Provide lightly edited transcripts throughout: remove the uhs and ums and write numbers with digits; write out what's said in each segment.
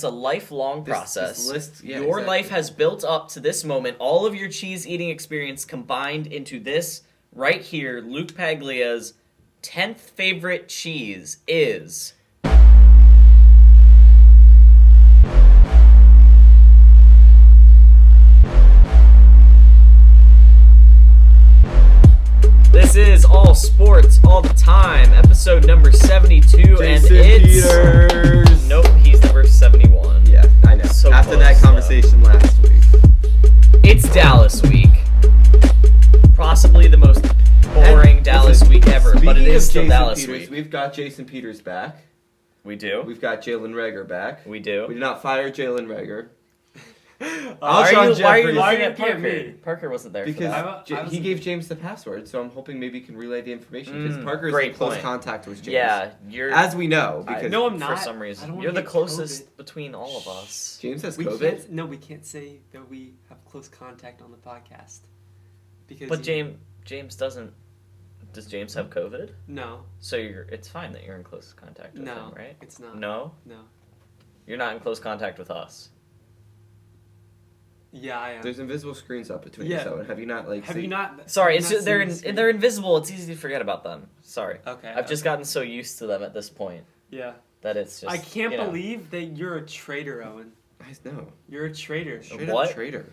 It's a lifelong process. Your exactly. Life has built up to this moment. All of your cheese eating experience combined into this right here. Luke Paglia's 10th favorite cheese is... This is All Sports All the Time, episode number 72, Jason and it's... Peters. Nope, he's number 71. Yeah, I know. So After close, that conversation last week. It's Dallas week. Possibly the most boring Dallas week ever, but it is still Dallas Peters, week. We've got Jason Peters back. We do. We've got Jalen Reagor back. We do. We did not fire Jalen Reagor. Why are you looking Why at you Parker? me? Parker wasn't there Because for that. he gave James the password, so I'm hoping maybe he can relay the information. Because Parker is great in close point. contact with James. Yeah, you're... As we know, because No, I'm not. For some I reason. don't wanna You're the get closest COVID. between all of us. James has We COVID. we can't say that we have close contact on the podcast. Because But James doesn't... Does James have COVID? No. So it's fine that you're in close contact with him, right? It's not. No? No. You're not in close contact with us. Yeah, I am. There's invisible screens up between Yeah. us, though. Have you not Have you not? Sorry, have you not they're seen the screen? they're invisible. It's easy to forget about them. Sorry. Okay. I've just gotten so used to them at this point Yeah. that it's just... I can't you know. believe that you're a traitor, Owen. I know. You're a traitor. Straight What? up traitor.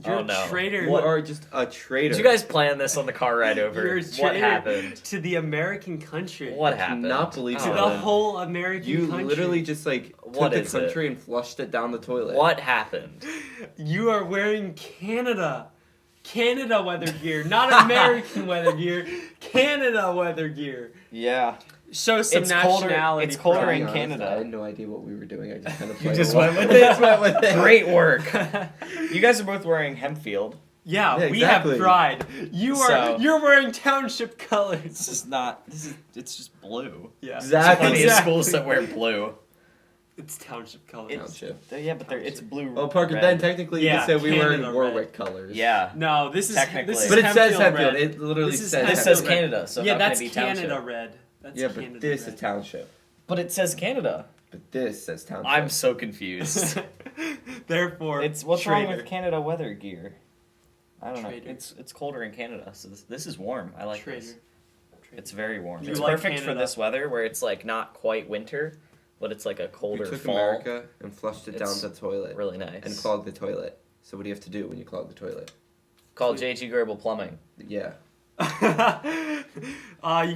You're Oh, no. a traitor. You are just a traitor. Did you guys plan this on the car ride over? You're a What traitor happened? to the American country. What I happened? cannot believe To it. the Owen. whole American You country. literally just What took is the it? country and flushed it down the toilet. What happened? You are wearing Canada weather gear, not American weather gear. Canada weather gear. Yeah. Show some It's colder- nationality. it's colder pride. in Honest, Canada. I had no idea what we were doing. I just kind of You played just along. went with it? Just went with it. Great work. You guys are both wearing Hempfield. Yeah, Yeah, we exactly. have pride. You're wearing township It's colors. just not. It's just blue. Yeah, Exactly. Plenty of schools that wear blue. It's township colors. Township. Yeah, but it's blue. Oh, Parker, red. then technically Yeah, you could say we were Canada in red. Warwick colors. Yeah. No, this is Technically. This is But it says Hempfield Hempfield. red. It literally This is says This Hempfield says red. Canada, so Yeah, how that's can it be township? Canada red. That's Yeah, but Canada this red. is township. But it says Canada. But this says township. I'm so confused. Therefore, What's wrong traitor. with Canada weather gear? I don't Traitor. know. It's colder in Canada, so this is warm. I like Traitor. this. It's very warm. You It's like perfect for Canada. this weather where it's like not quite winter, but it's like a We colder took fall. America and flushed it down It's the toilet Really nice. and clogged the toilet. So what do you have to do when you clog the toilet? Call JG Grable Plumbing. Yeah. You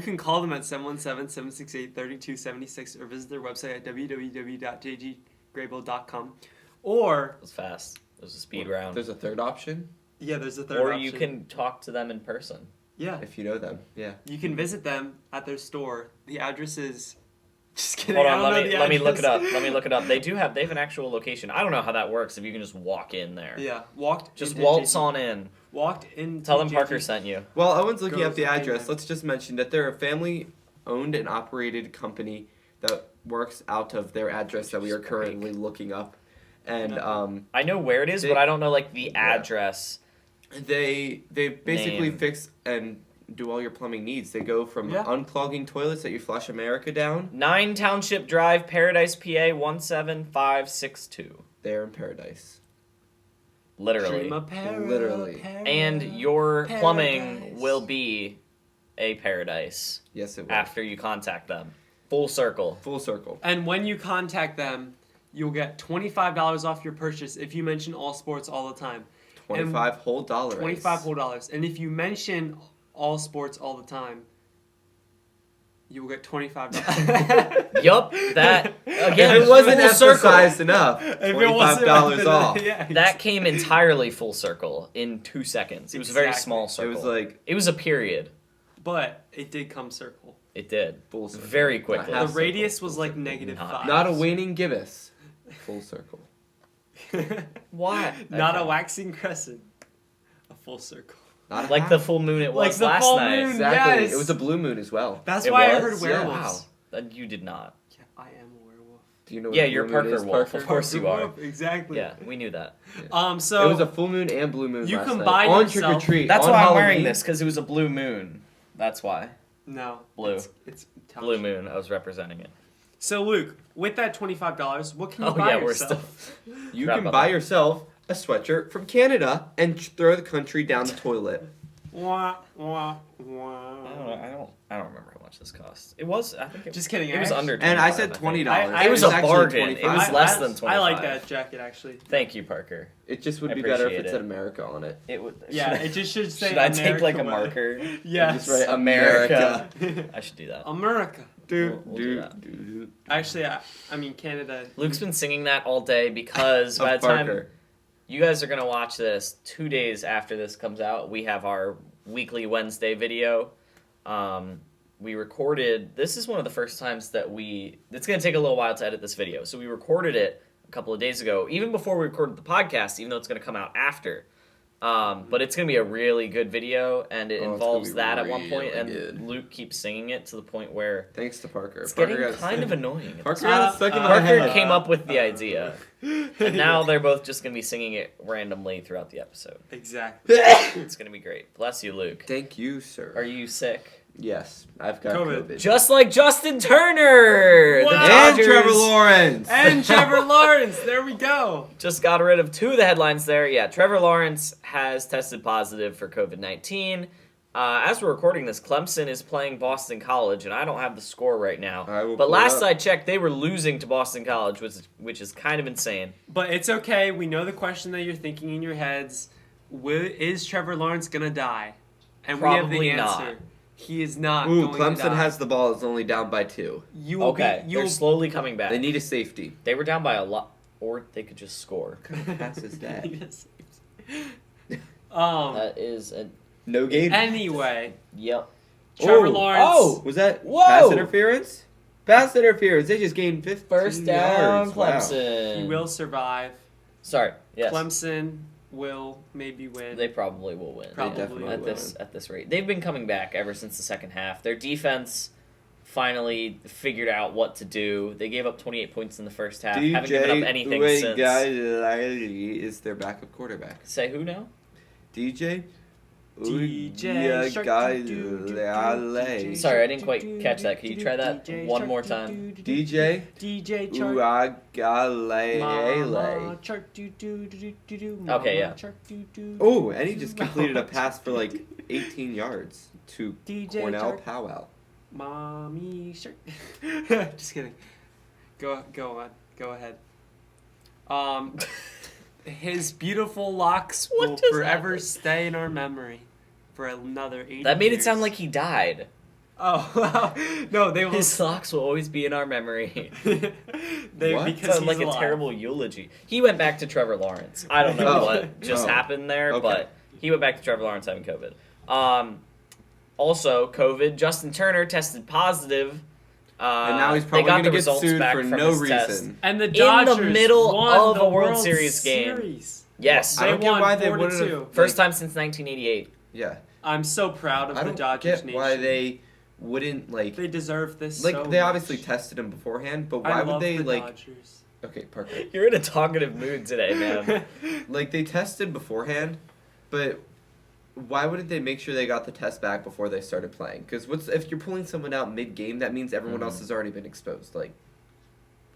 can call them at 717-768-3276 or visit their website at www.jggrable.com. Or, It was fast. It was a speed round. There's a third option yeah, there's a third Or option. you can talk to them in person. Yeah, if you know them. Yeah. you can visit them at their store. The address is... Just kidding. Hold I on, don't know the let me look it up. address. Let me look it up. They have an actual location. I don't know how that works. If you can just walk in there. Yeah, walked. Just into waltz JG on in. Walked in. Tell them Parker sent you. Well, Owen's looking Goes up the address. anywhere. Let's just mention that they're a family-owned and operated company that works out of their address that we are currently looking up. And I know where it is, but I don't know like the address. they basically Name. fix and do all your plumbing needs. They go from Yeah. unclogging toilets that you flush America down. 9 Township Drive, Paradise, PA 17562. They're in paradise. Literally. Dream of para, Literally. para, And your plumbing paradise. will be a paradise Yes, it will. after you contact them. Full circle. Full circle. And when you contact them, you'll get $25 off your purchase if you mention All Sports All the Time. 25 whole dollars. $25 whole dollars. And if you mention All Sports All the Time, you will get $25. Yup. That again. If it wasn't full circle. emphasized enough, $25 off. Yeah, That came entirely full circle in 2 seconds. It was a very Exactly. small It circle. was like It was a period. But it did come circle. It did. full circle. Very Not quickly. The half radius circle, was full like circle. negative Not- 5. Not a waning gibbous. Full circle. What? Not a Okay. waxing crescent. A full circle. Not a Like half. the full moon it was Like the last full night. moon. Exactly. Yes. It was a blue moon as well. That's It why I was? heard Yeah. werewolves. Wow. You did not. Yeah, I am a werewolf. Do you know what Yeah, a you're blue moon Parker is, Wolf. Parker? Of course you are. Werewolf, exactly. Yeah, we knew that. So it was a full moon and blue moon You last combine night. On yourself- trick or treat. That's on why I'm Halloween. wearing this, because it was a blue moon. That's why. no Blue. It's Blue moon. I was representing it. So Luke, with that $25, what can you Oh buy yeah, we're yourself? still. You Forgot can about buy that. yourself a sweatshirt from Canada and throw the country down the toilet. Wah, wah, wah. I don't remember how much this cost. It was. I think. Just kidding. It was under. And I 25, said think. $20. It was It a actually bargain. It was $25. less than 25. I like that jacket actually. Thank you, Parker. It just would I be better if appreciate it it. said America on it. It would. Yeah, should I- it just should say. Should I take like a America marker? Yes. Just write America. America. I should do that. America. We'll do that. Actually, I mean Canada. Luke's been singing that all day because by Of the time Parker. you guys are gonna watch this, 2 days after this comes out, we have our weekly Wednesday video. We recorded. This is one of the first times that it's gonna take a little while to edit this video. So we recorded it a couple of days ago, even before we recorded the podcast, even though it's gonna come out after. But it's gonna be a really good video, and it Oh, it's involves gonna be that at one point, really and good. Luke keeps singing it to the point where Thanks to Parker. it's Parker getting got kind of stuck- annoying. Parker got stuck in my Parker head. came up with the idea, and now they're both just gonna be singing it randomly throughout the episode. Exactly. It's gonna be great. Bless you, Luke. Thank you, sir. Are you sick? Yes, I've got COVID. COVID. Just like Justin Turner, the Wow. and Dodgers Trevor Lawrence. And Trevor Lawrence. There we go. just got rid of 2 of the headlines there. Yeah, Trevor Lawrence has tested positive for COVID-19. As we're recording this, Clemson is playing Boston College, and I don't have the score right now. I will But pull it last up. I checked, they were losing to Boston College, which is kind of insane. But it's okay. We know the question that you're thinking in your heads. Is Trevor Lawrence gonna die? And we Probably have the not. answer. He is not Ooh, going to Clemson die. has the ball. It's only down by 2. You will Okay, be. You they're will, slowly coming back. They need a safety. They were down by a lot, or they could just score. Pass is that. That is a No game. Anyway, yep. Trevor Ooh. Lawrence. Oh, was that Whoa. pass interference? Pass interference. They just gained 15 First down, yards. Wow. Clemson. He will survive. Sorry. Yes. Clemson will maybe win. They probably will win. Probably definitely at will this rate. They've been coming back ever since the second half. Their defense finally figured out what to do. They gave up 28 points in the first half. Haven't given up anything since. DJ is their backup quarterback. Say who now? DJ DJ Shark, Uyagalele. Sorry, I didn't quite catch that. Can you try that one more time? DJ DJ Chart. Uyagalele. Chart do do do do do. Okay, yeah. Chart do do. Oh, and he just completed a pass for like 18 yards to DJ Cornell Chart. Powell. Mommy shark. Just kidding. Go on. Go ahead. His beautiful locks What will just forever happened? stay in our memory for another 80 That made it years. sound like he died. Oh, wow. No, they will. His socks will always be in our memory. they What? because Sounds he's like a alive. terrible eulogy. He went back to Trevor Lawrence. I don't know Oh. what just Oh. happened there, Okay. but he went back to Trevor Lawrence having COVID. Also, COVID. Justin Turner tested positive. And now he's they probably got going to the get results sued back for from no his test. reason. And the the Dodgers middle won of the a World Series game. Series. Yes, I don't get won why they 4-2. wouldn't have. first time since 1988. Yeah. I'm so proud of I the don't Dodgers get nation. why they wouldn't like. They deserve this. Like so they obviously much. tested him beforehand, but I why love would they the like? Dodgers. Okay, Parker. You're in a talkative mood today, man. Like they tested beforehand, but why wouldn't they make sure they got the test back before they started playing? Because if you're pulling someone out mid-game, that means everyone else has already been exposed. Like,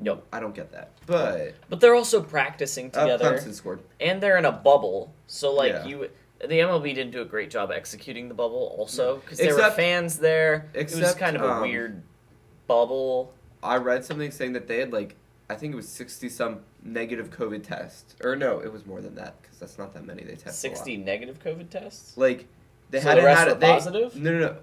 Yep. I don't get that. But But they're also practicing together, Clemson scored. and they're in a bubble. So like Yeah. the MLB didn't do a great job executing the bubble, also because there were Except- fans there. It was except, kind of a weird bubble. I read something saying that they had like I think it was 60-some negative COVID tests, or no, it was more than that because that's not that many. They test 60 negative COVID tests. Like they So hadn't the rest had were it. They, positive?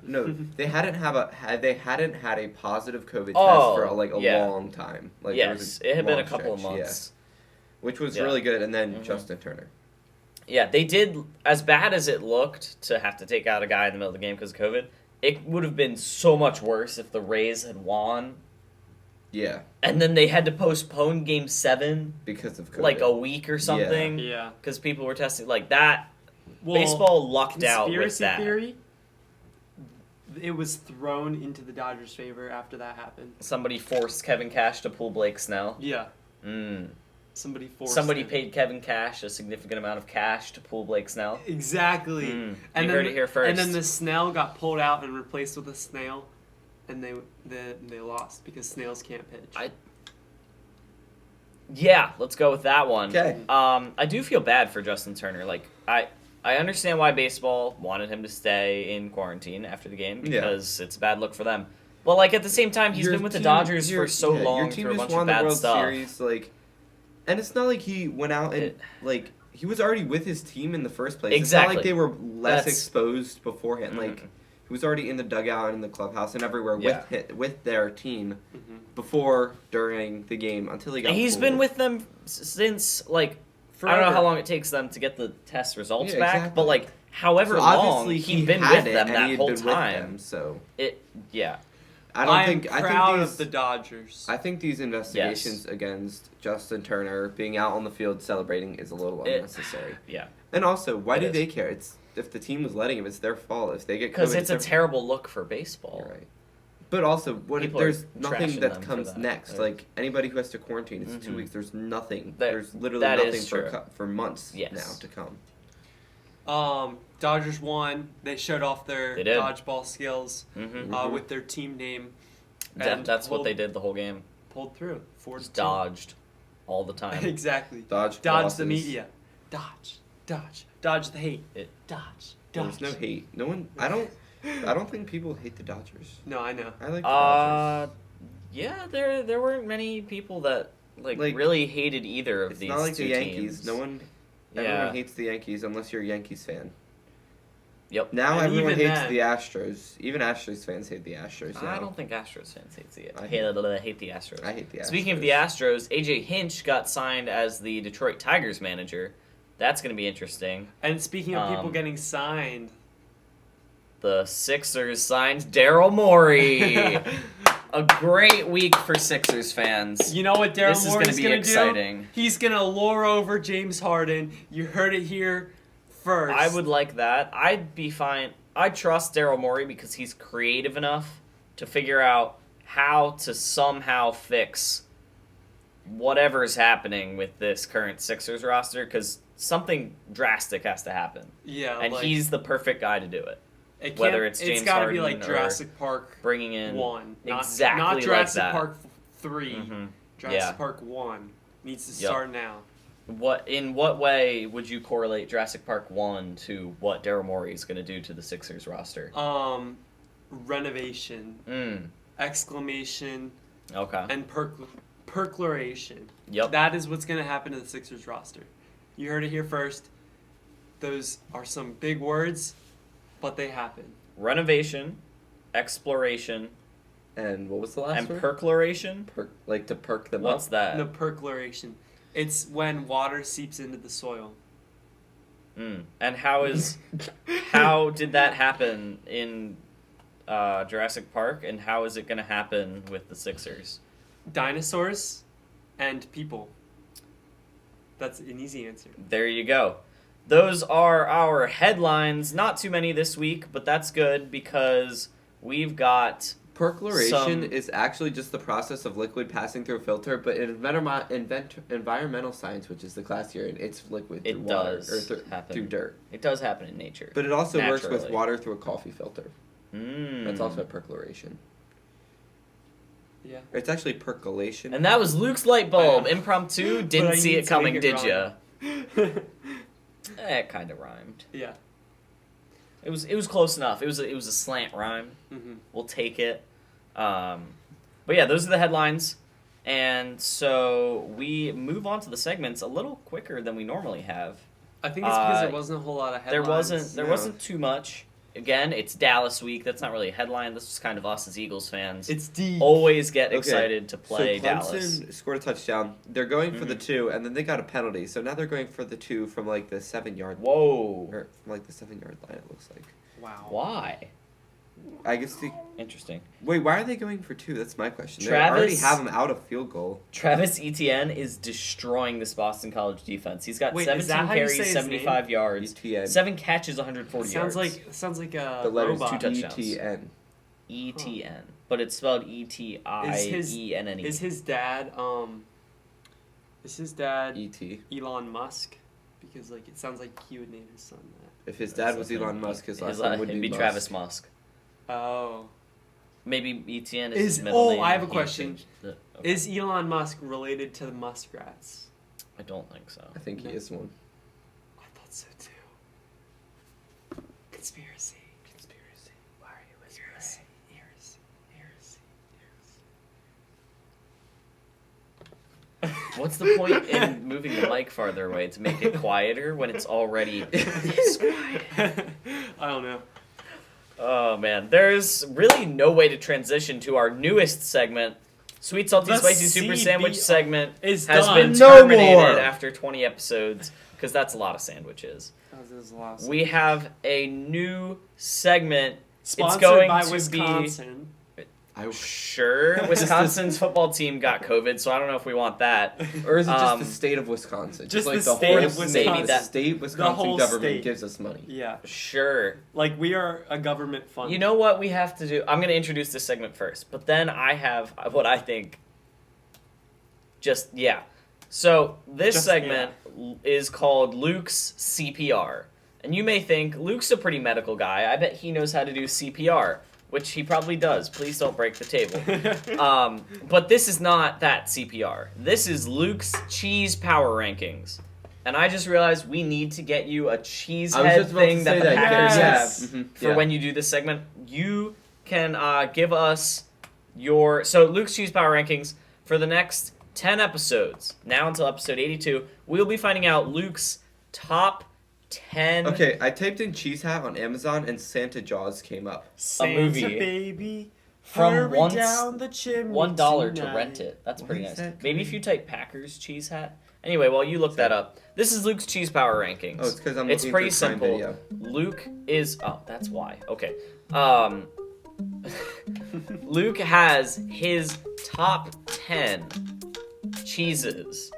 No. They hadn't had a positive COVID Oh, test for like a yeah. long time. Like there was Yes, it had been a long couple of stretch, months. yeah. Which was Yeah. really good. And then Mhm. Justin Turner. Yeah, they did as bad as it looked to have to take out a guy in the middle of the game because of COVID. It would have been so much worse if the Rays had won, Yeah, and then they had to postpone Game 7 because of COVID. like a week or something Yeah. because people were testing like that. Well, Baseball lucked out with conspiracy that. theory. It was thrown into the Dodgers' favor after that happened. Somebody forced Kevin Cash to pull Blake Snell. Yeah. Mm. Somebody forced. Somebody it. paid Kevin Cash a significant amount of cash to pull Blake Snell. Exactly. Mm. And You then heard it here first. And then the Snell got pulled out and replaced with a snail. and they lost because snails can't pitch. Yeah, let's go with that one. Okay. I do feel bad for Justin Turner. Like, I understand why baseball wanted him to stay in quarantine after the game because it's a bad look for them. Well, like, at the same time, he's been with the Dodgers for so long your team through a just bunch won of the bad World stuff. Series, like, and it's not like he went out and like he was already with his team in the first place. Exactly. It's not like they were less That's- exposed beforehand. Like he was already in the dugout and in the clubhouse and everywhere with their team before, during the game until he got. And he's pulled. been with them since, like, Forever. I don't know how long it takes them to get the test results Yeah, back, exactly. but, like, however So long obviously he'd been had with it, them and that he had whole been with time. them, so Yeah. I'm proud these, of the Dodgers. I think these investigations against Justin Turner being out on the field celebrating is a little unnecessary. Yeah. And also, why It do is. they care? It's if the team was letting him, it's their fault. If they get Because COVID, it's a their- terrible look for baseball. You're right. But also, what if People there's are nothing trashing that them for comes that. next? Like anybody who has to quarantine, it's 2 weeks. There's nothing. There's literally that nothing is for true. for months Yes. now to come. Dodgers won. They showed off their They did. dodgeball skills Mm-hmm. with their team name. That's what they did the whole game. Pulled through. 4-2. Just dodged all the time. Exactly. Dodge the losses. media. Dodge the hate. Dodge. There's no hate. No one. I don't think people hate the Dodgers. No, I know. I like the Dodgers. Yeah, there weren't many people that like really hated either of It's these not like two the Yankees. teams. No one. Yeah. Everyone hates the Yankees unless you're a Yankees fan. Yep. Now And everyone even hates then- the Astros. Even Astros fans hate the Astros now. I don't think Astros fans hate the I hate the Astros. I hate the Astros. Speaking of the Astros, AJ Hinch got signed as the Detroit Tigers manager. That's going to be interesting. And speaking of people Um, getting signed, The Sixers signed Daryl Morey. A great week for Sixers fans. you know what Daryl This is Morey's gonna be gonna exciting. do? He's gonna lure over James Harden. You heard it here first. I would like that. I'd be fine. I trust Daryl Morey because he's creative enough to figure out how to somehow fix whatever is happening with this current Sixers roster because something drastic has to happen. Yeah, And like, he's the perfect guy to do it. it can't- whether it's James gotta be Harden like or Jurassic Park Bringing in 1, not exactly not like Jurassic that. Park 3. Mhm. Jurassic Yeah. Park 1 needs to Yep. start now. In what way would you correlate Jurassic Park 1 to what Daryl Morey is going to do to the Sixers roster? Renovation, exclamation, Okay. and percolation. Yep. That is what's going to happen to the Sixers roster. You heard it here first. Those are some big words, but they happen. Renovation, exploration, And what was the last and word? percolation. Like to perk them What's up. that? The percolation. It's when water seeps into the soil. And how did that happen in Jurassic Park, and how is it going to happen with the Sixers? Dinosaurs and people. That's an easy answer. There you go. Those are our headlines. Not too many this week, but that's good because we've got Percolation some- is actually just the process of liquid passing through a filter, but in environmental science, which is the class you're in, it's liquid through It water does or happen. through dirt. It does happen in nature. But it also works with Naturally. water through a coffee filter. That's also a percolation. Yeah. It's actually percolation. And that was Luke's light bulb. I know. Impromptu. But I Didn't see need it to coming, make it did ya? rhyme. It kind of rhymed. Yeah. It was close enough. It was a slant rhyme. Mm-hmm. We'll take it. But yeah, those are the headlines. And so we move on to the segments a little quicker than we normally have. I think it's because there wasn't a whole lot of headlines. There wasn't too much. Again, it's Dallas week. That's not really a headline. This is kind of us as Eagles fans. It's deep. Always get Okay, excited to play so Clemson Dallas. scored a touchdown. They're going for the Mhm. 2, and then they got a penalty. So now they're going for the 2 from like the 7-yard Whoa. or from like the 7-yard line. It looks like. Wow. Why? I guess the Interesting. wait. Why are they going for 2? That's my question. They already Travis- have them out of field goal. Travis Etienne is destroying this Boston College defense. He's got Wait, is 17 that how you say carries, his 75 yards, ETN. 7 catches, 140 Sounds yards. like a The letters robot. 2 touchdowns. ETN. ETN, but it's spelled ETIENNE. Is his dad ET. Elon Musk? Because like it sounds like he would name his son that. If his dad was Elon Musk, his last name would it'd be Musk. Travis Musk. Oh. Maybe ETN is his Is middle name. I have a He question. changed it. Okay. Is Elon Musk related to the muskrats? I don't think so. I think he is one. I thought so too. Conspiracy. Why are you whispering? What's the point in moving the mic farther away to make it quieter when it's already this quiet? I don't know. Oh man, there's really no way to transition to our newest segment. Sweet Salty The Spicy Super CB Sandwich segment is has done. been No terminated more. after 20 episodes because that's a lot of sandwiches. That was the last We have a new segment. Sponsored going by to be- Wisconsin. Sure, Wisconsin's football team got COVID, so I don't know if we want that. Or is it just Um, the state of Wisconsin? just like the state whole of state, Wisconsin. the state Wisconsin whole government state. gives us money. Yeah. Sure. Like, we are a government fund. You know what we have to do? I'm going to introduce this segment first, but then I have what I think. So this Just, segment is called Luke's CPR. And you may think, Luke's a pretty medical guy. I bet he knows how to do CPR, which he probably does. Please don't break the table. But this is not that CPR. This is Luke's cheese power rankings. And I just realized we need to get you a cheese I was head just about to thing that say the that. Packers Yes. have Mhm, for when you do this segment. You can give us your... So Luke's cheese power rankings for the next 10 episodes, now until episode 82, we'll be finding out Luke's top 10... Okay, I typed in cheese hat on Amazon and Santa Jaws came up. Santa movie baby, from hurry once- down the chimney $1 to tonight. rent it. That's Why pretty is nice. that Maybe great? if you type Packers cheese hat. Anyway, while you look that up, this is Luke's cheese power rankings. Oh, it's because I'm It's looking pretty through Prime simple. Video. Luke is... Oh, that's why. Okay. Luke has his top 10 cheeses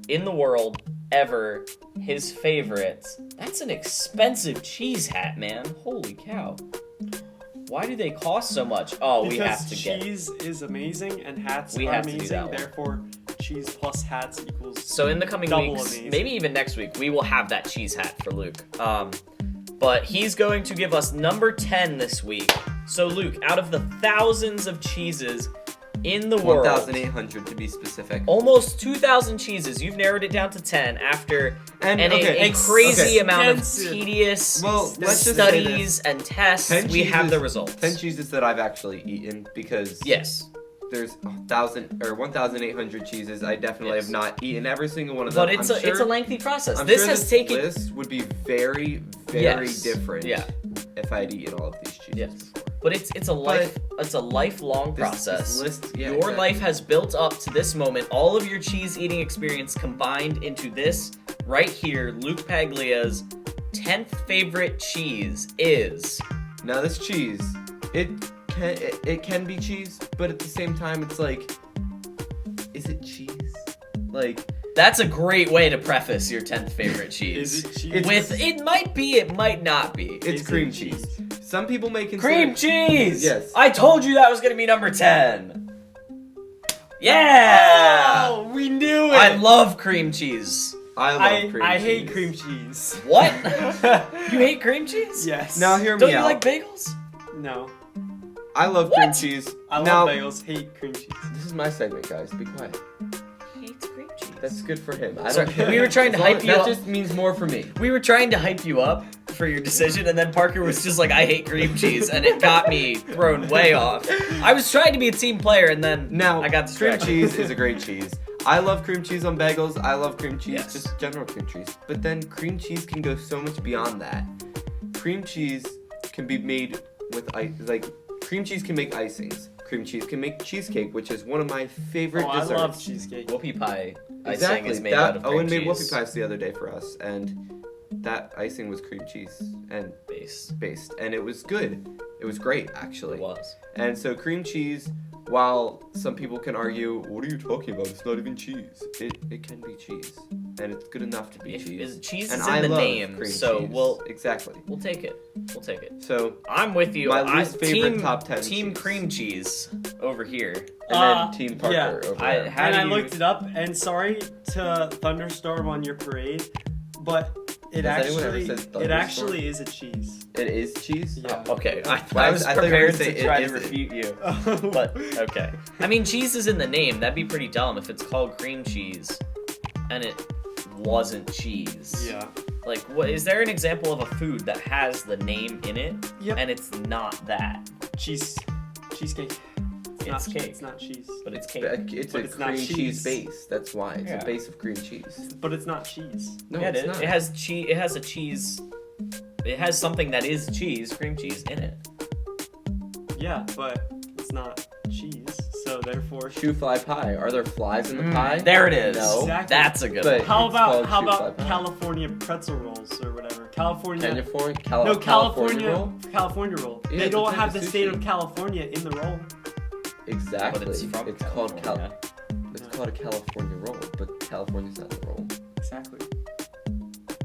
in the world ever, his favorites. That's an expensive cheese hat, man. Holy cow. Why do they cost so much? Oh, we have to get... cheese is amazing and hats We are have to do amazing. that one. Therefore, cheese plus hats equals. So in the coming Double weeks, amazing. maybe even next week, we will have that cheese hat for Luke. But he's going to give us number 10 this week. So Luke, out of the thousands of cheeses in the world, 1,800 to be specific. almost 2,000 cheeses, you've narrowed it down to 10 after And, a okay, crazy okay. amount of Extensive. tedious Well, let's just say studies and tests. 10 We have cheeses- the results. 10 cheeses that I've actually eaten because Yes. there's 1,800 cheeses. I definitely Yes. have not eaten every single one of them. But it's I'm a lengthy process. I'm This sure has this taken... list would be very, very Yes. different Yeah. if I had eaten all of these cheeses. Yes. before. But it's a lifelong This- process. This list, yeah, Your exactly. life has built up to this moment. All of your cheese eating experience combined into this right here. Luke Paglia's 10th favorite cheese is... Now this cheese, it can be cheese, but at the same time, it's like, is it cheese? Like, That's a great way to preface your 10th favorite cheese. Is it cheese? It's- With it might be, it might not be. it's Is cream it cheese. cheese? Some people may consider Cream cheese. Yes. I told you that was gonna be number 10. Yeah. Oh, we knew it. I love cream cheese. I love cream I cheese. hate cream cheese. What? You hate cream cheese? Yes. Now hear Don't me you out. like bagels? No. I love cream What? cheese. I now, love bagels. Hate cream cheese. This is my segment, guys. Be quiet. He hates cream cheese. That's good for him. I Sorry, don't care. we were trying to As long- hype you That up. just means more for me. We were trying to hype you up for your decision, and then Parker was just like, I hate cream cheese, and it got me thrown way off. I was trying to be a team player, and then Now, I got cream distracted. cheese is a great cheese. I love cream cheese on bagels. I love cream cheese, Yes. just general cream cheese. But then cream cheese can go so much beyond that. Cream cheese can be made with cream cheese can make icings. Cream cheese can make cheesecake, which is one of my favorite Oh, I desserts. love cheesecake. Whoopie pie icing Exactly. is made out of cream Owen made cheese. whoopie pies the other day for us, and that icing was cream cheese and Base. based, and it was good. It was great, actually. It was. And so cream cheese, while some people can argue, what are you talking about? It's not even cheese. It can be cheese, and it's good enough to be cheese. Cheese And is I in the love name, cream so cheese. we'll exactly. take it. We'll take it. So I'm with you. My least favorite team, top 10 Team cheese. cream cheese over here. and then Team Parker yeah. over I there. How and do I you- looked it up, and sorry to thunderstorm on your parade, but It Has anyone actually, ever said it thunderstorm? actually is a cheese. It is cheese. Yeah. Okay, I Why- was I thought you were prepared gonna say to it try to isn't. refute you. But okay. I mean, cheese is in the name. That'd be pretty dumb if it's called cream cheese and it wasn't cheese. Yeah. Like, what is there an example of a food that has the name in it Yep. and it's not that, Cheesecake. It's cake. It's not cheese. but it's cake? It's But a it's not cream cheese cheese. base. That's why it's Yeah. a base of cream cheese. But it's not cheese. No, yeah, it's it, not. it has cheese. It has a cheese. It has something that is cheese, cream cheese in it. Yeah, but it's not cheese. So therefore, Shoe fly pie. Are there flies in the Mm, pie? there it is. No. Exactly. That's a good But- one. how It's about called how shoe about fly pie. California pretzel rolls or whatever? California. California, No, California roll? California roll. Yeah, They it's don't a have type the of state sushi. of California in the roll. Exactly. But it's from called California. It's called a California roll, but California's not the roll. Exactly.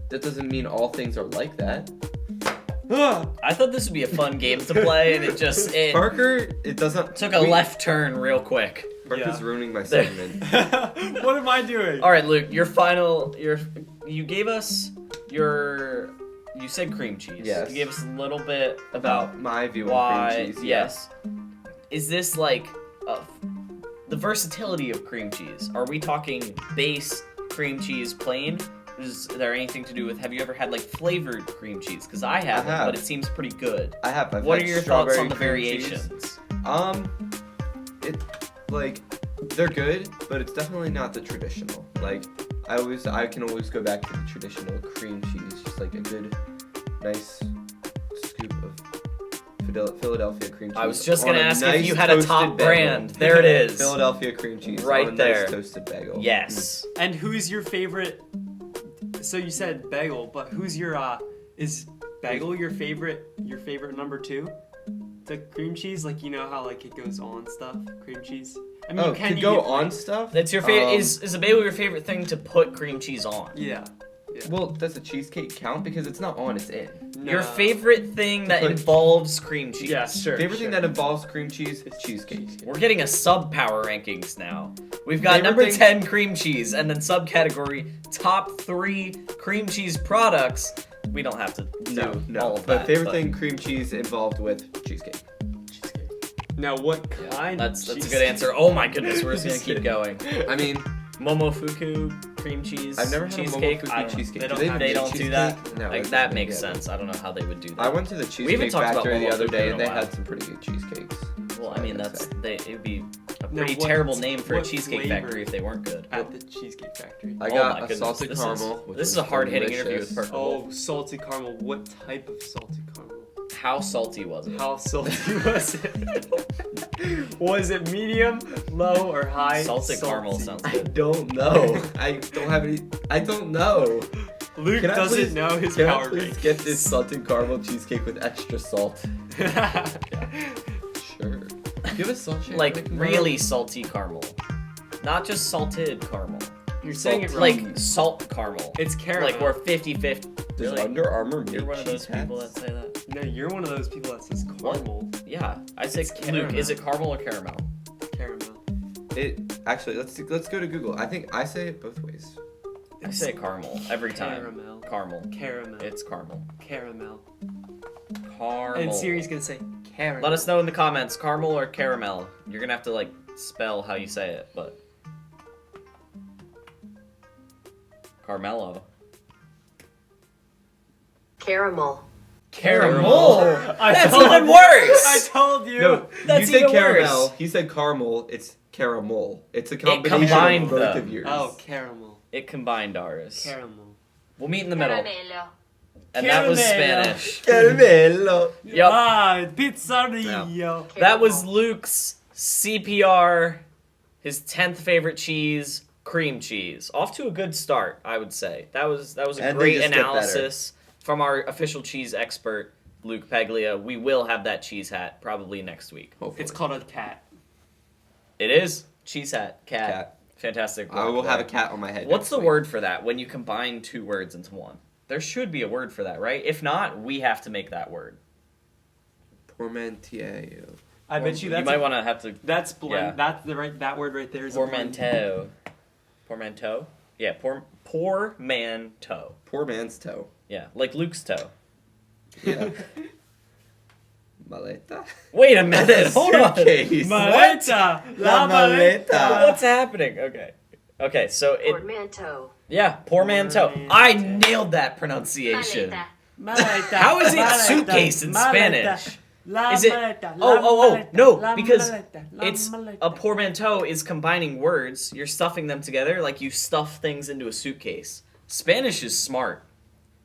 That doesn't mean all things are like that. I thought this would be a fun game to play, and it Parker, it doesn't. took a left turn real quick. Parker's Yeah. ruining my There. segment. What am I doing? All right, Luke, you gave us you said cream cheese. Yes. You gave us a little bit about My view on why. cream cheese. Yes. Is this like the versatility of cream cheese? Are we talking base cream cheese plain? Is there anything to do with? Have you ever had like flavored cream cheese? Because I haven't, have. but it seems pretty good. I have. I've What are had your thoughts on strawberry the cream cheese. variations? It like they're good, but it's definitely not the traditional. Like I can always go back to the traditional cream cheese, just like a good, nice scoop of Philadelphia cream cheese. I was just on gonna a ask nice if you had a toasted top bagel. brand. There it is. Philadelphia cream cheese Right on a there. Nice toasted bagel. Yes. And who's your favorite? So you said bagel, but who's your is bagel your favorite number two? The cream cheese, like you know how like it goes on stuff, cream cheese. I mean, Oh, can to you go get, on stuff? That's your favorite. Is a bagel your favorite thing to put cream cheese on? Yeah. Well, does a cheesecake count? Because it's not on, it's in. Your No. favorite thing that put- involves cream cheese. Yeah, sure. Favorite thing sure. that involves cream cheese is cheesecake. We're getting a sub power rankings now. We've got Favorite number thing- 10 cream cheese, and then subcategory top 3 cream cheese products. We don't have to do all of But that. favorite thing cream cheese involved with cheesecake. Now what Yeah, kind? that's of a good cheesecake? answer. Oh my goodness, we're just gonna keep going. I mean, Momofuku cream cheese. I've never had cheesecake. a I Momofuku don't- cheesecake. they Do don't have They make don't do that. cheesecake? No, Like, it that doesn't makes make it. sense. I don't know how they would do that. I went to the haven't Cheesecake talked about Factory the other Momofuku day in and a they while. had some pretty good cheesecakes. Well, I mean, it'd be a Now, pretty what- terrible name for a what cheesecake flavor? factory if they weren't good. At the Cheesecake Factory. I Oh got my a goodness, salted this caramel. Is, which this is was a hard-hitting interview delicious. with Percolation. Oh, salted caramel. What type of salted caramel? How salty was it? How salty was it? Was it medium, low, or high? Salted salty? caramel sounds I good. don't know. I don't have any. I don't know. Luke Can I doesn't please- know his Can I power please rank. get this salted caramel cheesecake with extra salt? Sure. Give us salt shake. Like really salty caramel, not just salted caramel. You're saying it wrong. Like salt caramel. It's caramel. Like we're 50-50. Does Really? Under Armour make You're one of those cheese people hats? that say that. No, you're one of those people that says caramel. Yeah, I say It's Luke. caramel. Is it caramel or caramel? Caramel. It actually. Let's go to Google. I think I say it both ways. I say caramel every time. Caramel. Caramel. Caramel. It's caramel. caramel. Caramel. And Siri's gonna say caramel. Let us know in the comments, caramel or caramel. You're gonna have to like spell how you say it, but Carmelo. Caramel. Caramel. I That's told even you. worse. I told you. No, That's you said even caramel. worse. He said caramel. It's caramel. It's a combination combined, of both though. of yours. Oh, caramel. It combined ours. Caramel. We'll meet in the middle. Caramello. And that was Caramel. Spanish. Caramello. Yep. Ah, pizzeria. That was Luke's CPR, his 10th favorite cheese, cream cheese. Off to a good start, I would say. That was a And they great just get analysis from our official cheese expert, Luke Peglia. We will have that cheese hat probably next week. Hopefully. It's called a cat. It is cheese hat, cat. Cat. Fantastic. I will work have a there. cat on my head. What's next the week. word for that when you combine two words into one? There should be a word for that, right? If not, we have to make that word. Portmanteau. I bet you that's you might want to have to that's blend. yeah. That's the right. That word right there is a blend. portmanteau. Portmanteau? Yeah, Portmanteau. Poor man's toe. Yeah, like Luke's toe. Yeah. Maleta. Wait a minute. Hold on. Suitcase. Maleta. La maleta. What's happening? Okay, so it. Portmanteau. Yeah, portmanteau. I nailed that pronunciation. Maleta. Maleta. How is it Maleta. suitcase in Maleta. Spanish? La Is it? maleta. Oh, no, La because maleta. La it's maleta. a portmanteau is combining words. You're stuffing them together like you stuff things into a suitcase. Spanish is smart.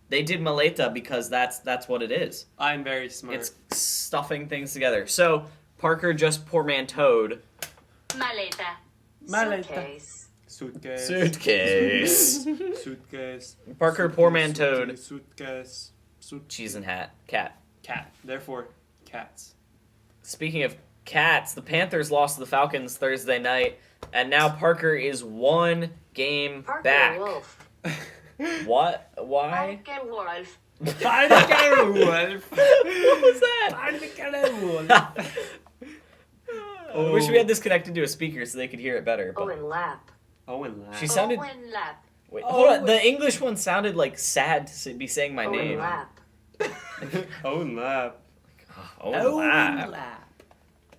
They did maleta because that's what it is. I'm very smart. It's stuffing things together. So Parker just portmanteaued. Maleta. Maleta. Suitcase. Suitcase. Suitcase. Suitcase. Parker portmanteaued. Suitcase. Cheese and hat. Cat. Cat. Therefore, cats. Speaking of cats, the Panthers lost to the Falcons Thursday night, and now Parker is one game Parker back. Wolf. What? Why? Parker Wolf. Parker Wolf. What was that? Parker Wolf. I wish we had this connected to a speaker so they could hear it better. But Owen Lap. Owen Lap. She sounded. Owen Lap. Wait, hold on. The English one sounded like sad to be saying my Owen name. Lap. Owen Lap. Oh, Lap.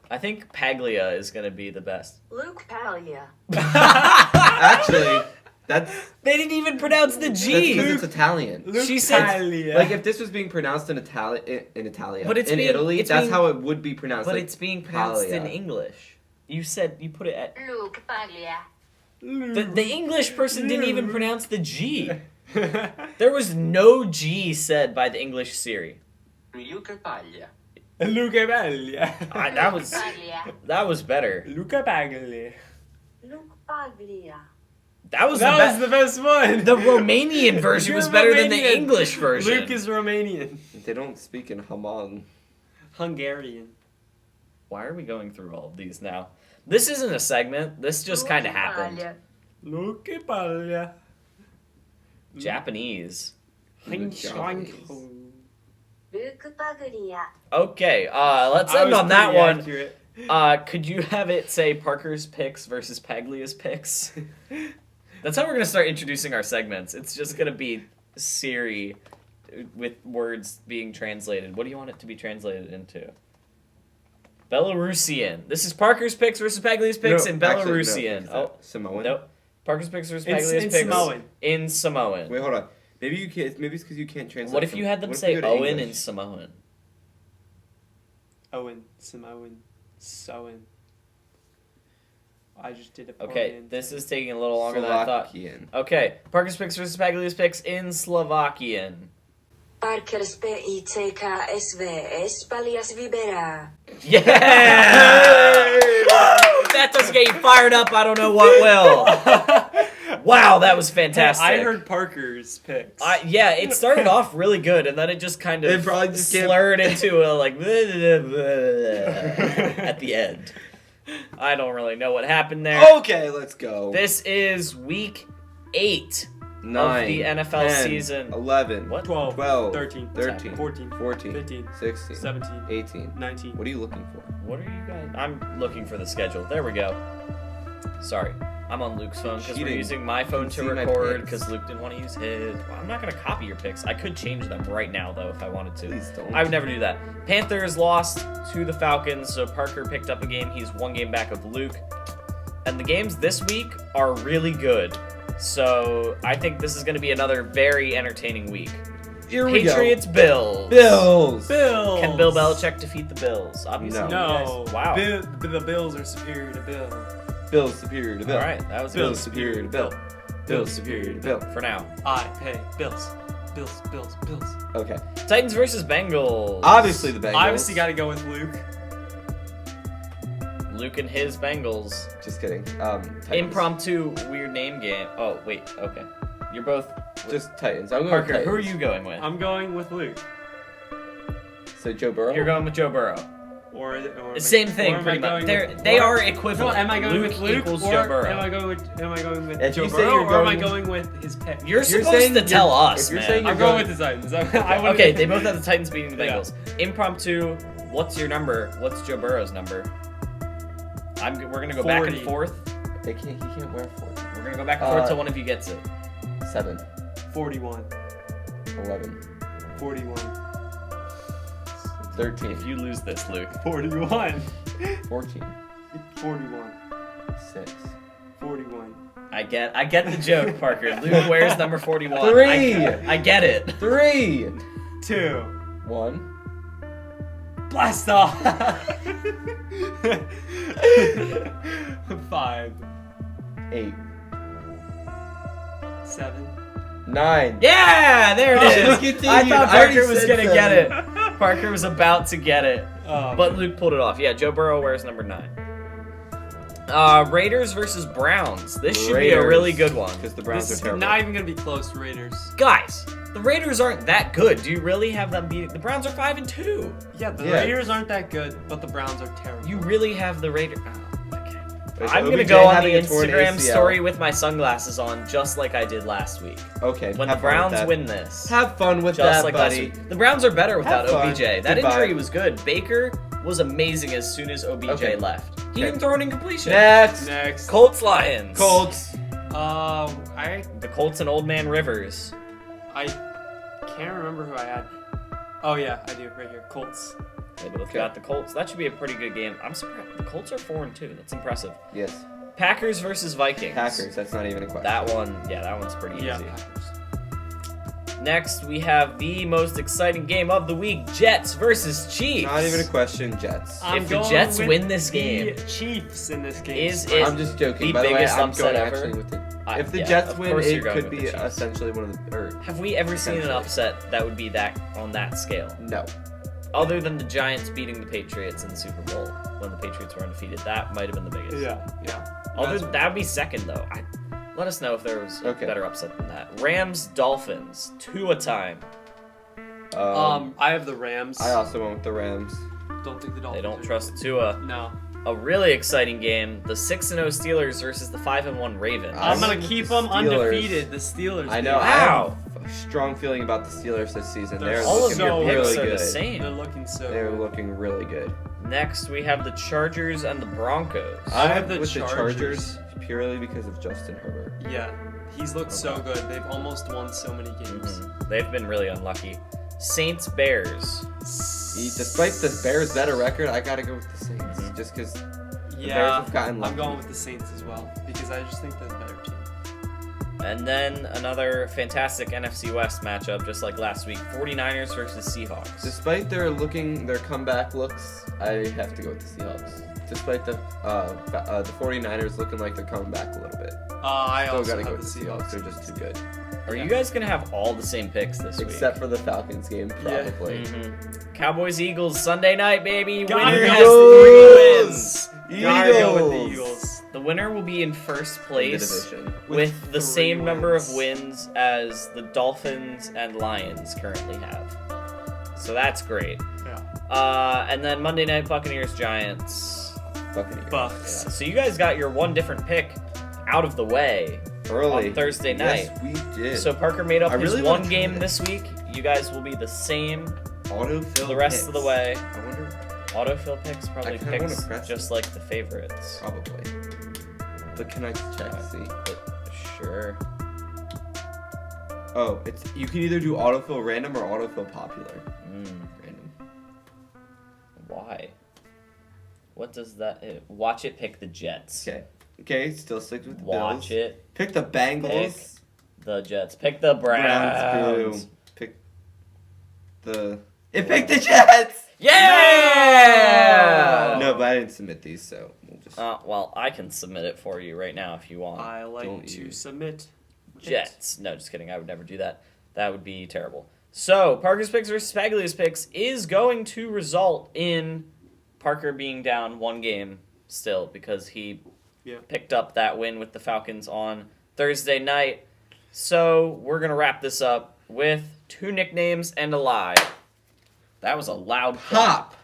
I think Paglia is gonna be the best. Luke Paglia. Actually, that's They didn't even pronounce the because G. it's Italian. She said- Italia. Like if this was being pronounced in Italia, But it's in being- Italy, it's that's being- how it would be pronounced. But like, it's being pronounced in Paglia. English. You put it at. Luke Paglia. The English person didn't even pronounce the G. There was no G said by the English Siri. Luke Paglia. Luca Paglia. That was better. Luca Paglia. Luke Paglia. That was That was the the best one. The Romanian version was better than the Romanian. English version. Luke is Romanian. They don't speak in Haman. Hungarian. Why are we going through all of these now? This isn't a segment. This just kind of happened. Luca Paglia. Japanese. Luke Paglia. Okay, let's I end was on that pretty one. accurate. Could you have it say Parker's picks versus Paglia's picks? That's how we're gonna start introducing our segments. It's just gonna be Siri with words being translated. What do you want it to be translated into? Belarusian. This is Parker's picks versus Paglia's picks in Belarusian. Samoan. Nope. Parker's picks versus In Paglia's picks Samoan. in Samoan. Wait, hold on. Maybe you can't. Maybe it's because you can't translate. What if you had them what if say we go to Owen English? in Samoan? Owen. Samoan. Sowen. I just did a Okay, portmanteau. this is taking a little longer than I thought. Slovakian. Okay, Parker's picks versus Paglia's picks in Slovakian. Parker's PICKSVS Palias Vibera. Yeah! If that doesn't get you fired up, I don't know what will. Wow, that was fantastic. I heard Parker's picks. Yeah, it started off really good, and then it just kind of It probably just slurred into a like at the end. I don't really know what happened there. Okay, let's go. This is week 8 9, of the NFL 10, season. 11, What? 12, 12, 13, 13, 14, 14, 15, 16, 17, 18. 19. What are you looking for? What are you guys? I'm looking for the schedule. There we go. Sorry. I'm on Luke's phone because we're Cheating. using my phone to See my record picks. because Luke didn't want to use his. Well, I'm not going to copy your picks. I could change them right now, though, if I wanted to. Please don't. I would never do that. Panthers lost to the Falcons, so Parker picked up a game. He's one game back of Luke. And the games this week are really good. So I think this is going to be another very entertaining week. Here we Patriots, Bills. go. Bills. Bills. Can Bill Belichick defeat the Bills? Obviously, No. you No. guys- Wow. The Bills are superior to Bill. Bills superior to Bill. All right, that was Bills good. superior to Bill. Bills superior to Bill. For now. I pay Bills. Bills. Bills. Bills. Okay. Titans versus Bengals. Obviously the Bengals. Obviously got to go with Luke. Luke and his Bengals. Just kidding. Titans. Impromptu weird name game. Oh, wait. Okay. You're both. Just Titans. I'm going Parker, with who are Titans. you going with? I'm going with Luke. So Joe Burrow. You're going with Joe Burrow. Or Same or thing, am I pretty much. going They or- are No, equivalent. am I going with Luke equals or Joe Burrow. am I going with If Joe you say Burrow you're or am I going- going with his pick? You're If you're supposed saying to tell you're- us, if you're man. saying I'm you're going with the Titans. I would've- Okay, they both have the Titans beating the Yeah. Bengals. Impromptu. What's your number? What's Joe Burrow's number? We're gonna go back and 40. forth. He can't wear 40. We're gonna go back and forth till one of you gets it. 7, 41. 11, 41. 13, If you lose this, Luke. 41. 14, 41. 6, 41. I get the joke, Parker. Luke wears number 41. 3. I get it. 3, 2. 1. Blast off! 5. 8, 7. 9. Yeah, there it is. Continued. I thought I already Parker was said gonna get it. 7. Parker was about to get it, Oh, but Luke pulled it off. Yeah, Joe Burrow wears number 9. Raiders versus Browns. This should be a Raiders. really good one. Because the Browns this are is terrible. not even gonna be close, Raiders. Guys, the Raiders aren't that good. Do you really have them beating? The Browns are 5-2. Yeah, the Yeah. Raiders aren't that good, but the Browns are terrible. You really have the Raiders. Oh, okay. Is I'm gonna OBJ go on the having a torn Instagram ACL? story with my sunglasses on, just like I did last week. Okay. When the have fun with Browns that. win this, Have fun with just that, like last buddy. week. The Browns are better without Have fun. OBJ. That Goodbye. injury was good. Baker was amazing as soon as OBJ Okay. left. He Okay. didn't throw an incompletion. Next. Next. Colts Lions. Colts. The Colts and Old Man Rivers. I can't remember who I had. Oh yeah, I do right here. Colts. They both Okay. got the Colts. That should be a pretty good game. I'm surprised. The Colts are 4-2. That's impressive. Yes. Packers versus Vikings. Packers. That's not even a question. That one, yeah, that one's pretty Yeah. easy. Next, we have the most exciting game of the week: Jets versus Chiefs. Not even a question. Jets. If the Jets win this game, Chiefs in this game. is it I'm just joking. the By the way, biggest I'm upset going ever? actually with the. I- If the yeah, Jets of win, course it you're going could with be the Chiefs. essentially one of the. Or Have we ever seen an Essentially. upset that would be that on that scale? no. Other than the Giants beating the Patriots in the Super Bowl when the Patriots were undefeated, that might have been the biggest. Yeah. That would be second though. Let us know if there was a Okay. better upset than that. Rams Dolphins 2-time. I have the Rams. I also went with the Rams. don't think the Dolphins. They don't are trust good. Tua. No. A really exciting game: the 6-0 Steelers versus the 5-1 Ravens. I'm gonna with keep the them Steelers. undefeated. The Steelers. I know. dude. I Wow. have a strong feeling about the Steelers this season. They're They're all of looking your picks really are the good. same. They're looking so. They're good. looking really good. Next, we have the Chargers and the Broncos. I have the with Chargers. the Chargers purely because of Justin Herbert. Yeah, he's looked so good. They've almost won so many games. They've been really unlucky. Saints Bears. Despite the Bears' better record, I gotta go with the Saints just because Bears Yeah, have gotten I'm lucky. going with the Saints as well because I just think they're the better team. And then another fantastic NFC West matchup, just like last week: 49ers versus Seahawks. Despite their comeback looks, I have to go with the Seahawks. Despite the 49ers looking like they're coming back a little bit. I Still also gotta go have with the the Seahawks. Seahawks. They're just too good. Are you guys gonna have all the same picks this Except for the Falcons game, Yeah. probably. week? Cowboys Eagles Sunday night, baby. Gotta Winner go has Eagles! 3 wins. Gotta go with the Eagles. The winner will be in first In the place division. with the 3 same number of wins. wins as the Dolphins and Lions currently have. So that's great. Yeah. And then Monday night, Buccaneers Giants. Buccaneers. Bucks. So you guys got your one different pick out of the way Early. on Thursday night. Yes, we did. So Parker made up I his really wanna one try game this. this week. You guys will be the same autofill the rest of the picks. way. I wonder. Autofill picks, probably I kinda wanna picks press just it. like the favorites. Probably. But can I check to see? But sure. Oh, it's you can either do autofill random or autofill popular. Random. Why? What does that? Watch it pick the Jets. Okay. Okay, still stick with the Watch Bills. it Pick the Bengals. the Jets. Pick the Browns. Boo. Pick the. It picked the Jets. Yeah! No, but I didn't submit these, so we'll just. Well, I can submit it for you right now if you want. I like Don't to you. submit. Jets. No, just kidding. I would never do that. That would be terrible. So, Parker's picks versus Paglia's picks is going to result in Parker being down one game still because he Yeah. picked up that win with the Falcons on Thursday night. So, we're going to wrap this up with 2 nicknames and a lie. That was a loud Pop.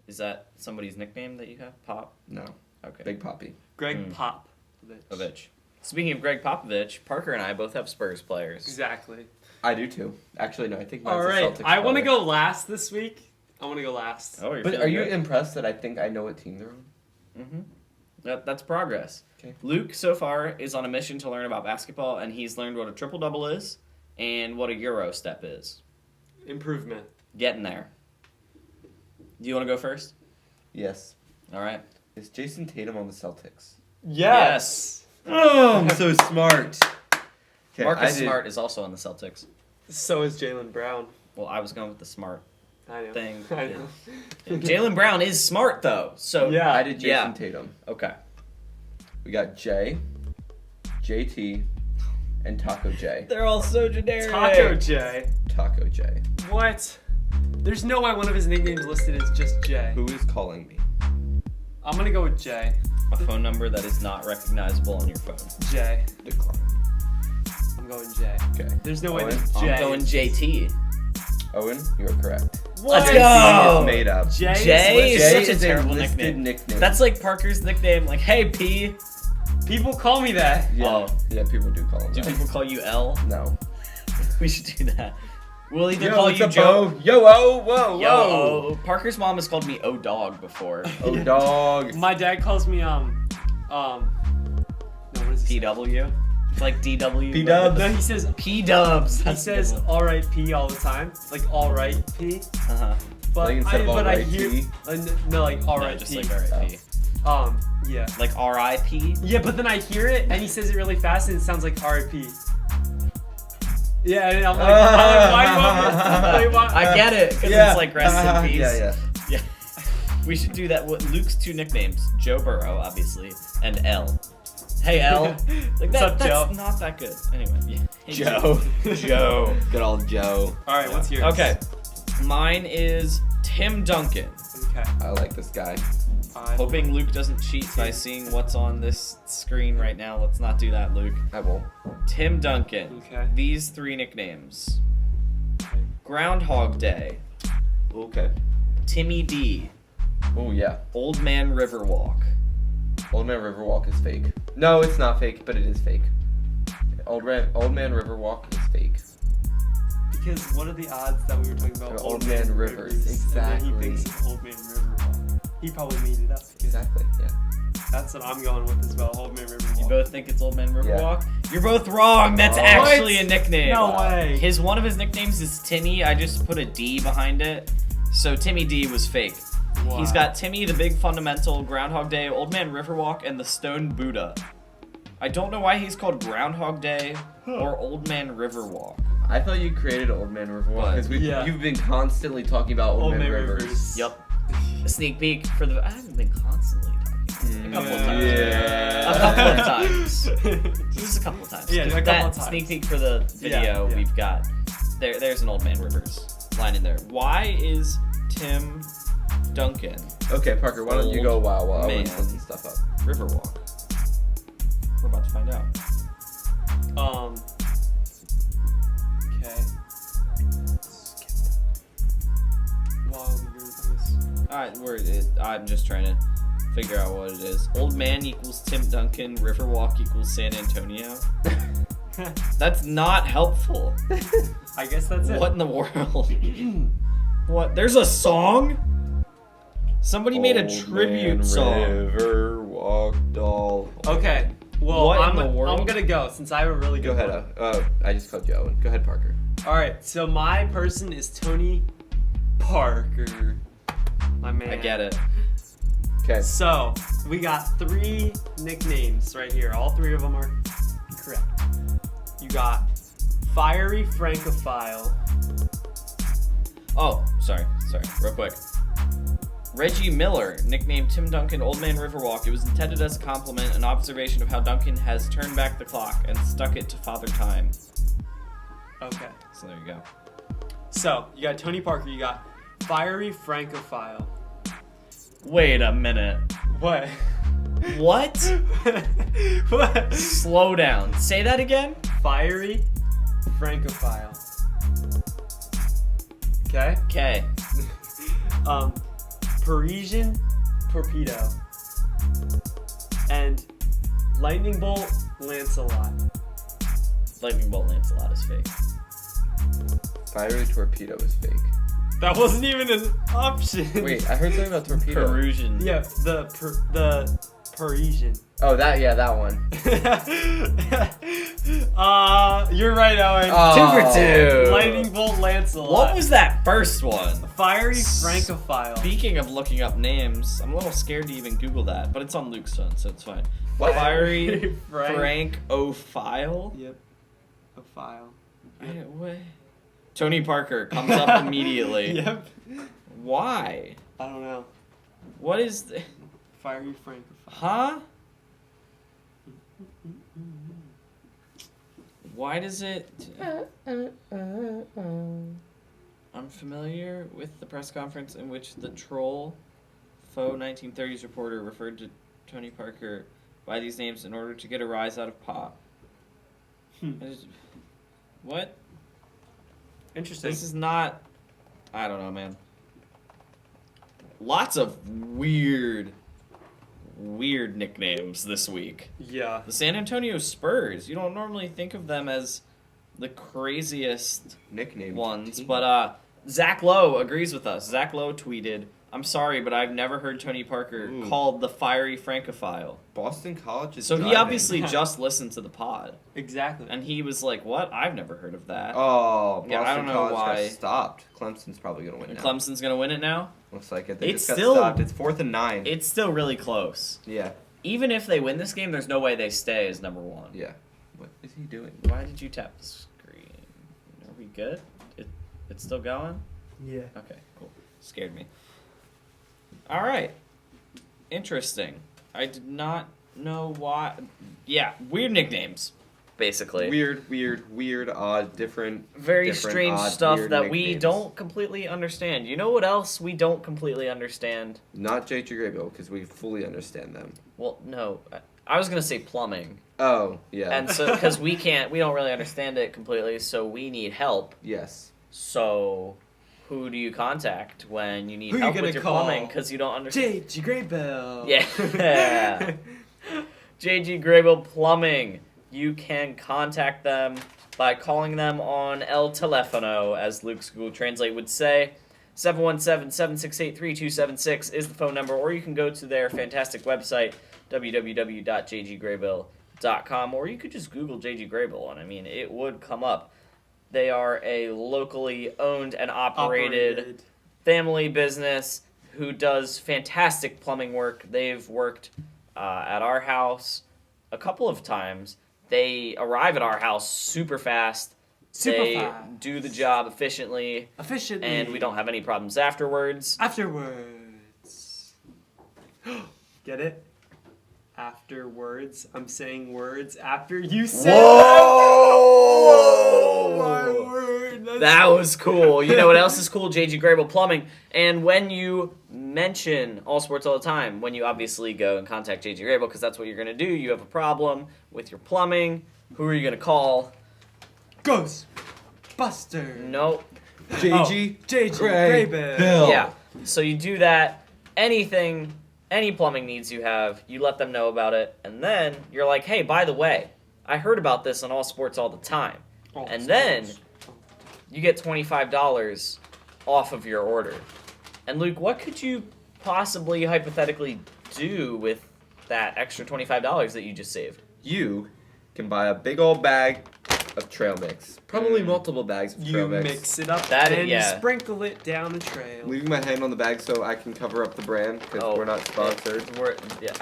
Is that somebody's nickname that you have? Pop? No, Okay. Big Poppy. Greg Pop. Popovich. Speaking of Greg Popovich, Parker and I both have Spurs players. Exactly. I do too. Actually, no, I think mine's All a right. Celtics I want to player. go last this week. I want to go last. Oh, you're But feeling are you good? impressed that I think I know what team they're on? Mm-hmm. That's progress. Okay. Luke so far is on a mission to learn about basketball, and he's learned what a triple double is and what a Euro step is. Improvement. Getting there. Do you want to go first? Yes. All right. Is Jason Tatum on the Celtics? Yes. Oh, I'm so smart. Okay, Marcus Smart is also on the Celtics. So is Jaylen Brown. Well, I was going with the smart I know. thing. I know. Jaylen Brown is smart though. So Yeah. I did Jason Yeah. Tatum. Okay. We got J, JT, and Taco J. They're all so generic. Taco J. Taco J. What? There's no way one of his nicknames listed is just J. Who is calling me? I'm gonna go with J. A phone number that is not recognizable on your phone. J. Decline. I'm going J. Okay. There's no way Owen? that's J. I'm going JT. Owen, you are correct. Let's JT go. is made up. J. Jay is J such a is terrible listed nickname. That's like Parker's nickname. Like, hey P. People call me that. Yeah. Oh. Yeah, people do call him Do that. people call you L? No. We should do that. We'll either Yo, call what's you up, Joe. Bo? Yo, oh, whoa, Yo, whoa. oh, Parker's mom has called me O Dog before. Oh, dog. My dad calls me no, what is he say? PW. Like DW. P-dubs. No, he says P Dubs. he says R.I.P. all the time, like all right P. Uh-huh. But Like instead of but I alright hear P? no like No, R.I.P. just like R.I.P. Yeah. Like R.I.P. Yeah, but then I hear it and he says it really fast and it sounds like R.I.P. Yeah, and I'm like, why do you want me? Why? I get it, because Yeah. it's like rest in peace. Yeah. Yeah. We should do that with Luke's two nicknames, Joe Burrow, obviously, and L. Hey, L. Like What's that, up, that's Joe? not that good. Anyway, yeah. Hey, Joe. Joe. Good old Joe. All right, what's yours? Okay. Mine is Tim Duncan. Okay. I like this guy. Hoping Luke doesn't cheat by seeing what's on this screen right now. Let's not do that, Luke. I will. Tim Duncan. Okay. These three nicknames. Okay. Groundhog Day. Okay. Timmy D. Oh, yeah. Old Man Riverwalk. Old Man Riverwalk is fake. No, it's not fake, but it is fake. Old Man Riverwalk is fake. Because what are the odds that we were talking about Old Man Rivers, And exactly. then he thinks it's Old Man Riverwalk. He probably made it up. Exactly, yeah. That's what I'm going with as well. Old Man Riverwalk. You both think it's Old Man Riverwalk? You're both wrong. That's What? actually a nickname. No way. One of his nicknames is Timmy. I just put a D behind it. So Timmy D was fake. Wow. He's got Timmy, the Big Fundamental, Groundhog Day, Old Man Riverwalk, and the Stone Buddha. I don't know why he's called Groundhog Day or Old Man Riverwalk. I thought you created Old Man Riverwalk because Yeah. you've been constantly talking about Old Man Rivers. Yup. A sneak peek for the. I haven't been constantly talking. A couple of times. Yeah. A couple of times. Just a couple of times. Yeah, a Just couple that of times. sneak peek for the video Yeah. we've got. There's an Old Man Rivers line in there. Why is Tim Duncan Okay, Parker, why don't you go while Owen's Man. looking stuff up? Riverwalk? We're about to find out. Okay. Wild weird. Alright, I'm just trying to figure out what it is. Old Man equals Tim Duncan, Riverwalk equals San Antonio. That's not helpful. I guess that's it. What in the world? What? There's a song? Somebody made a tribute song. Riverwalk doll. Okay. Well, What in the I'm world? gonna go since I have a really Go good ahead. one. I just called you Owen. Go ahead, Parker. All right. So my person is Tony Parker. My man. I get it. Okay. So we got 3 nicknames right here. All 3 of them are correct. You got Fiery Francophile. Oh, sorry, real quick. Reggie Miller, nicknamed Tim Duncan, Old Man Riverwalk. It was intended as a compliment, an observation of how Duncan has turned back the clock and stuck it to Father Time. Okay. So there you go. So you got Tony Parker. You got Fiery Francophile. Wait a minute. What? What? What? Slow down. Say that again? Fiery Francophile. Okay. Okay. Parisian Torpedo. And Lightning Bolt Lancelot. Lightning Bolt Lancelot is fake. Fiery torpedo is fake. That wasn't even an option. Wait, I heard something about torpedo. Perusian. Yeah, the Parisian. Oh, that one. You're right, Owen. Oh. 2 for 2. Lightning Bolt Lancelot. What was that first one? Fiery Francophile. Speaking of looking up names, I'm a little scared to even Google that, but it's on Luke's phone, so it's fine. What? Fiery Frank. Francophile? Yep. A file. What? Tony Parker comes up immediately. Yep. Why? I don't know. What is the... Fiery Francophile. Huh? Why does it... I'm familiar with the press conference in which the troll faux 1930s reporter referred to Tony Parker by these names in order to get a rise out of pop. What? Interesting. This is not... I don't know, man. Lots of weird nicknames this week. Yeah. The San Antonio Spurs. You don't normally think of them as the craziest Nickname ones, team. but Zach Lowe agrees with us. Zach Lowe tweeted, "I'm sorry, but I've never heard Tony Parker called the fiery Francophile." Boston College is So he driving. obviously just listened to the pod, Exactly. and he was like, "What? I've never heard of that." Oh, Boston Yeah, I don't know College why. got stopped. Clemson's probably gonna win And now. Clemson's gonna win it now. Looks like it. They It's just got still- stopped. It's 4th and 9. It's still really close. Yeah. Even if they win this game, there's no way they stay as number one. Yeah. What is he doing? Why did you tap the screen? Are we good? It's still going? Yeah. Okay, cool. Scared me. All right. Interesting. I did not know why. Yeah, weird nicknames, basically. Weird, odd, different. Very different, strange odd, stuff weird that we nicknames. don't completely understand. You know what else we don't completely understand? Not JG Graybill, because we fully understand them. Well, no. I was going to say plumbing. Oh, yeah. And so, because we don't really understand it completely, so we need help. Yes. So, who do you contact when you need Who you help gonna with your call? plumbing because you don't understand? J.G. Graybell. Yeah. JG Graybill Plumbing. You can contact them by calling them on El Telefono, as Luke's Google Translate would say. 717-768-3276 is the phone number, or you can go to their fantastic website, www.jggraybill.com, or you could just Google JG Graybill, and I mean, it would come up. They are a locally owned and operated family business who does fantastic plumbing work. They've worked at our house a couple of times. They arrive at our house super fast. They do the job efficiently, and we don't have any problems afterwards. Afterwards. Get it? Afterwards. I'm saying words after you say Whoa! my word. That was cool. You know what else is cool? JG Graybill Plumbing. And when you mention All Sports All the Time, when you obviously go and contact JG Graybill, because that's what you're going to do, you have a problem with your plumbing, who are you going to call? Ghostbuster. Nope. JG J.G. Graybill. Graybill. Yeah. So you do that. Anything, any plumbing needs you have, you let them know about it, and then you're like, hey, by the way, I heard about this on All Sports All the Time. And then you get $25 off of your order. And Luke, what could you possibly hypothetically do with that extra $25 that you just saved? You can buy a big old bag of trail mix. Probably multiple bags of trail You mix. mix it up That and yeah. you sprinkle it down the trail. Leaving my hand on the bag so I can cover up the brand because we're not sponsored.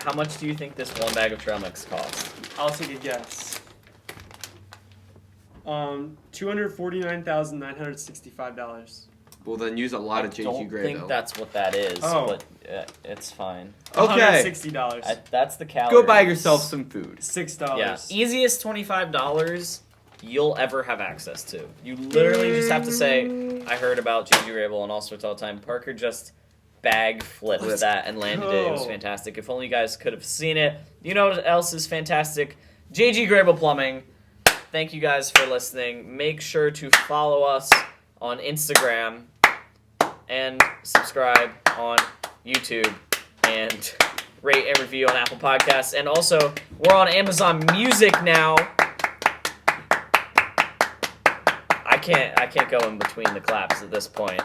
How much do you think this one bag of trail mix costs? I'll take a guess. $249,965. Well, then use a lot of I JG don't Graybill. think that's what that is, Oh. but it's fine. Okay. $160. That's the calories. Go buy yourself some food. $6. Yeah, easiest $25 you'll ever have access to. You literally just have to say, I heard about JG Graybill and All Sorts All the Time. Parker just bag flipped Let's that and landed it. It was go. fantastic. If only you guys could have seen it. You know what else is fantastic? JG Graybill Plumbing. Thank you guys for listening. Make sure to follow us on Instagram and subscribe on YouTube and rate and review on Apple Podcasts. And also, we're on Amazon Music now. I can't go in between the claps at this point.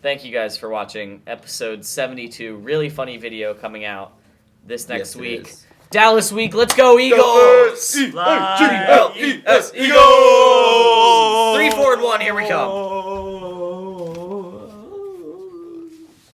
Thank you guys for watching episode 72. Really funny video coming out this next Yes, it week. is. Dallas week. Let's go, Eagles! Eagles! Eagles! 3, 4, and 1. Here we come.